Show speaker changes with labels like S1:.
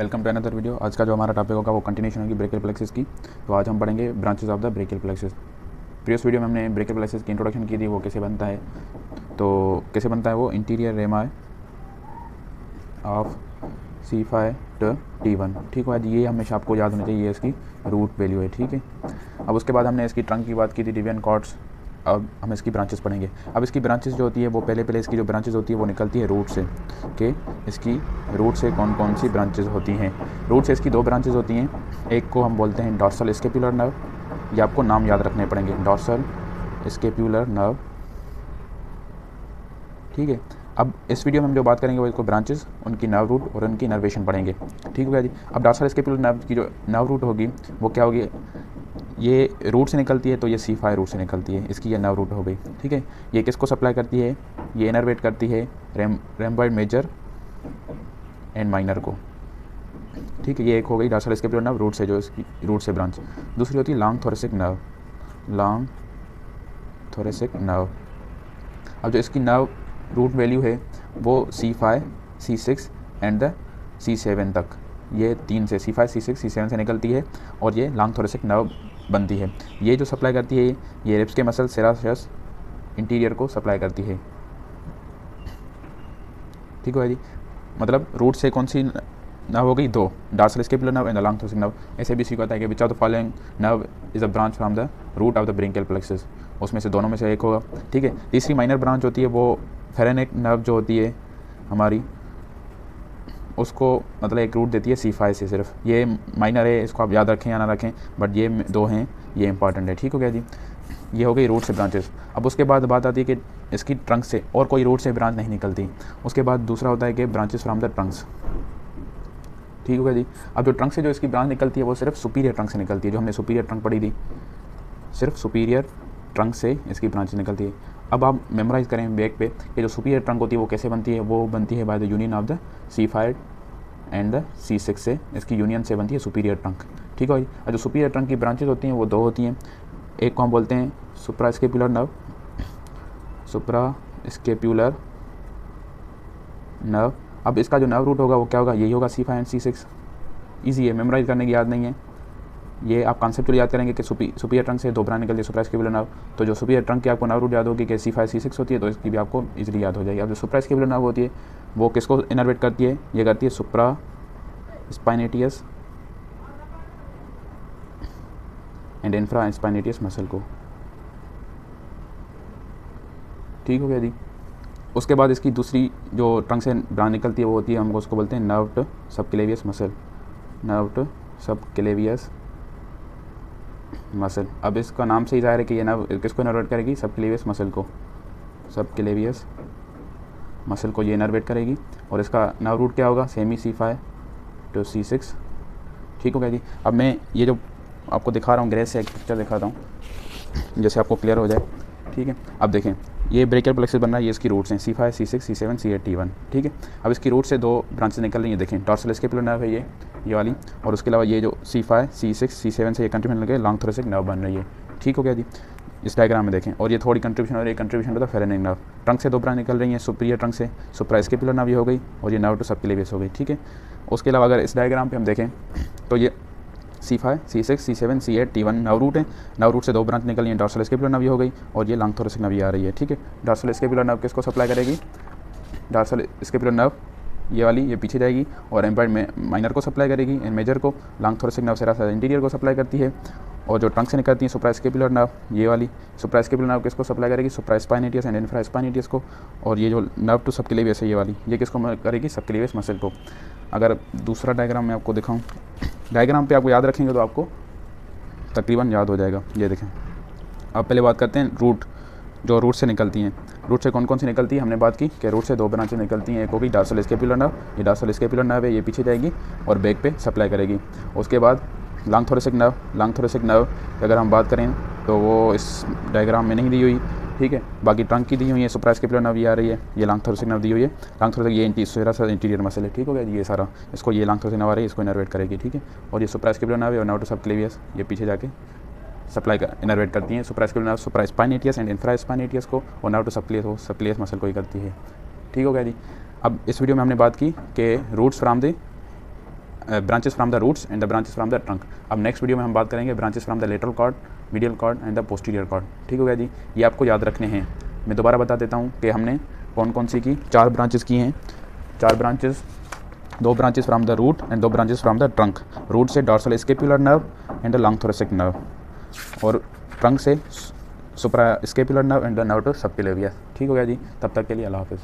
S1: Welcome to another video. आज का जो हमारा टॉपिक होगा वो कंटिन्यूशन होगी ब्रेकियल प्लेक्सिस की। तो आज हम पढ़ेंगे branches of the brachial plexus. Previous video में हमने ब्रेकियल प्लेक्सिस की इंट्रोडक्शन की थी, वो कैसे बनता है। तो कैसे बनता है वो इंटीरियर रेमाई ऑफ C5 T1। ठीक है जी, ये हमेशा आपको याद होना चाहिए, ये इसकी रूट वैल्यू है। ठीक है, अब उसके बाद हमने इसकी ट्रंक की बात की थी, डिवीजन कॉर्ड्स। अब हम इसकी ब्रांचेस पढ़ेंगे। अब इसकी ब्रांचेस जो होती है वो पहले इसकी जो ब्रांचेस होती है वो निकलती है रूट से। कि इसकी रूट से कौन कौन सी ब्रांचेस होती हैं। रूट से इसकी दो ब्रांचेस होती हैं, एक को हम बोलते हैं डॉर्सल स्केपुलर नर्व। ये आपको नाम याद रखने पड़ेंगे, डॉर्सल स्केपुलर नर्व। ठीक है, अब इस वीडियो में हम जो बात करेंगे वो इसको ब्रांचेस, उनकी नर्व रूट और उनकी नर्वेशन पढ़ेंगे। ठीक है जी। अब डॉर्सल स्केपुलर नर्व की जो नर्व रूट होगी वो क्या होगी, ये रूट से निकलती है, तो ये C5 रूट से निकलती है, इसकी ये नर्व रूट हो गई। ठीक है, ये किसको सप्लाई करती है, ये इनर्वेट करती है रैम्बॉइड मेजर एंड माइनर को। ठीक है, ये एक हो गई डॉर्सल स्केपुलर नर्व रूट से, जो इसकी रूट से ब्रांच। दूसरी होती है long thoracic nerve, long thoracic nerve. अब जो इसकी नर्व रूट वैल्यू है वो C5, C6 and the C7 तक, ये तीन से C5, C6, C7 से निकलती है और ये लॉन्ग थोरेसिक नर्व बनती है। ये जो सप्लाई करती है ये रिब्स के मसल सेरासियस इंटीरियर को सप्लाई करती है। ठीक है जी, मतलब रूट से कौन सी नर्व हो गई, दो, dorsal scapular nerve and the long thoracic nerve. ऐसे भी सीखा है कि which of the following nerve is a branch from the root of the brachial plexus, उसमें से दोनों में से एक होगा। ठीक है, तीसरी माइनर ब्रांच होती है वो फेरेनिक नर्व जो होती है हमारी, उसको मतलब एक रूट देती है C5 से सिर्फ। ये माइनर है, इसको आप याद रखें या ना रखें, बट ये दो हैं, ये इंपॉर्टेंट है। ठीक हो गया जी, ये हो गई रूट से ब्रांचेस। अब उसके बाद बात आती है कि इसकी ट्रंक से और कोई रूट से ब्रांच नहीं निकलती। उसके बाद दूसरा होता है कि ब्रांचेस फ्रॉम द ट्रंक्स। ठीक हो गया जी। अब जो ट्रंक से जो इसकी ब्रांच निकलती है वो सिर्फ सुपीरियर ट्रंक से निकलती है, जो हमने सुपीरियर ट्रंक पढ़ी थी, सिर्फ सुपीरियर ट्रंक से इसकी ब्रांच निकलती है। अब आप मेमोराइज करें बैक पे कि जो सुपीरियर ट्रंक होती है वो कैसे बनती है, वो बनती है by the union of the C5 and the C6 से, इसकी यूनियन से बनती है सुपीरियर ट्रंक। ठीक है, और जो सुपीरियर ट्रंक की ब्रांचेस होती हैं वो दो होती हैं, एक को हम बोलते हैं सुप्रा स्केपुलर नर्व, सुप्रा स्केपुलर नर्व। अब इसका जो नर्व रूट होगा वो क्या होगा, यही होगा C5 एंड C6। ईजी है, मेमोराइज करने की याद नहीं है, ये आप कॉन्सेप्चुअली याद करेंगे कि सुपीरियर ट्रंक से दो ब्रांच निकलती है, सुप्रा स्केपुलर नर्व। तो जो सुपीरियर ट्रंक की आपको नर्व रूट याद होगी कि C5, C6 होती है, तो इसकी भी आपको इजीली याद हो जाएगी। अब जो सुप्रा स्केपुलर नर्व होती है वो किसको इनर्वेट करती है, ये करती है सुप्रा स्पाइनेटियस एंड इंफ्रा स्पाइनेटियस मसल को। ठीक हो गया जी। उसके बाद इसकी दूसरी जो ट्रंक से ब्रांच निकलती है वो होती है, हम उसको बोलते हैं नर्व्ड सबक्लेवियस मसल, नर्व्ड सबक्लेवियस मसल। अब इसका नाम से ही जाहिर है कि ये नर्व किसको इनर्वेट करेगी, सबक्लेवियस मसल को, सबक्लेवियस मसल को ये इनर्वेट करेगी। और इसका नर्व रूट क्या होगा, सेमी C5 to C6। ठीक हो गया जी। अब मैं ये जो आपको दिखा रहा हूँ ग्रेस से एक पिक्चर दिखाता हूँ, जैसे आपको क्लियर हो जाए। ठीक है, अब देखें ये ब्रेकियल प्लेक्सस बन रहा है, ये इसकी रूट्स हैं C5, C6, C7, C8, T1। ठीक है, अब इसकी रूट से दो ब्रांचेस निकल रही हैं, देखें डॉर्सल स्केपुलर नर्व है ये वाली, और उसके अलावा ये जो C5, C6, C7 से ये कंट्रीब्यूशन लगे लॉन्ग थोरेसिक नर्व बन रही है। ठीक हो गया जी, इस डायग्राम में देखें, और ये थोड़ी कंट्रीब्यूशन और ये कंट्रीब्यूशन होता है फेरेनिक नर्व। ट्रंक से दो ब्रांच निकल रही हैं, सुपीरियर ट्रंक से सुप्रा स्केपुलर नर्व ये हो गई, और ये नर्व टू सबक्लेवियस हो गई। ठीक है, उसके अलावा अगर इस डायग्राम पे हम देखें तो ये C5, C6, C7, C8, T1 nerve root है। नर्व रूट से दो ब्रांच निकली हैं, डॉर्सल स्केपुलर नर्व ये हो गई, और ये लॉन्ग थोरेसिक नर्व ये आ रही है। ठीक है, डॉर्सल स्केपुलर नर्व किसको सप्लाई करेगी, डॉर्सल स्केपुलर नर्व ये वाली, ये पीछे जाएगी और एम्पॉइड माइनर को सप्लाई करेगी एंड मेजर को। लॉन्ग थोरेसिक नर्व सेरासियस इंटीरियर को सप्लाई करती है। और जो ट्रंक से निकलती है सुप्रा स्केपुलर नर्व ये वाली, सुप्रा स्केपुलर नर्व किसको सप्लाई करेगी, सुप्रा स्पाइनेटियस एंड इंफ्रा स्पाइनेटियस को। और ये जो नर्व टू सबक्लेवियस है ये वाली, ये किसको करेगी, सबक्लेवियस मसल को। अगर दूसरा डायग्राम मैं आपको दिखाऊँ, डायग्राम पे आपको याद रखेंगे तो आपको तकरीबन याद हो जाएगा। ये देखें, अब पहले बात करते हैं रूट, जो रूट से निकलती हैं। रूट से कौन कौन सी निकलती है, हमने बात की कि रूट से दो ब्रांचेस निकलती हैं, एक होगी डॉर्सल स्केपुलर नर्व, ये डॉर्सल स्केपुलर नर्व है, ये पीछे जाएगी और बैक पे सप्लाई करेगी। उसके बाद long thoracic nerve, long thoracic nerve अगर हम बात करें तो वो इस डायग्राम में नहीं दी हुई। ठीक है, बाकी ट्रंक की दी हुई है, सुप्रा स्केपुलर नर्व ये आ रही है, ये लॉन्ग थोरेसिक नर्व दी हुई है। लॉन्ग थोरेसिक ये सेरासियस इंटीरियर मसल है। ठीक हो गया, ये सारा इसको ये लॉन्ग थोरेसिक नर्व आ रही है, इसको इनर्वेट करेगी। ठीक है, और ये सुप्रा स्केपुलर नर्व है और नर्व टू सबक्लेवियस ये पीछे जाके सप्लाई कर इनर्वेट करती हैं। Suprascapular nerve supraspinatus and infraspinatus को, और नर्व टू सबक्लेवियस मसल को ही करती है। ठीक हो गया जी। अब इस वीडियो में हमने बात की कि roots from the branches from the roots and the branches from the trunk. अब नेक्स्ट वीडियो में हम बात करेंगे branches from the lateral cord, medial cord and the posterior cord. ठीक हो गया जी, ये आपको याद रखने हैं। मैं दोबारा बता देता हूँ कि हमने कौन कौन सी की, 4 ब्रांचेस की हैं। 4 branches, 2 branches from the root and 2 branches from the trunk. Root से dorsal scapular nerve and the long thoracic nerve, और ट्रंक से suprascapular nerve and the nerve to subclavius. ठीक हो गया जी, तब तक के लिए अल्लाह हाफिज़।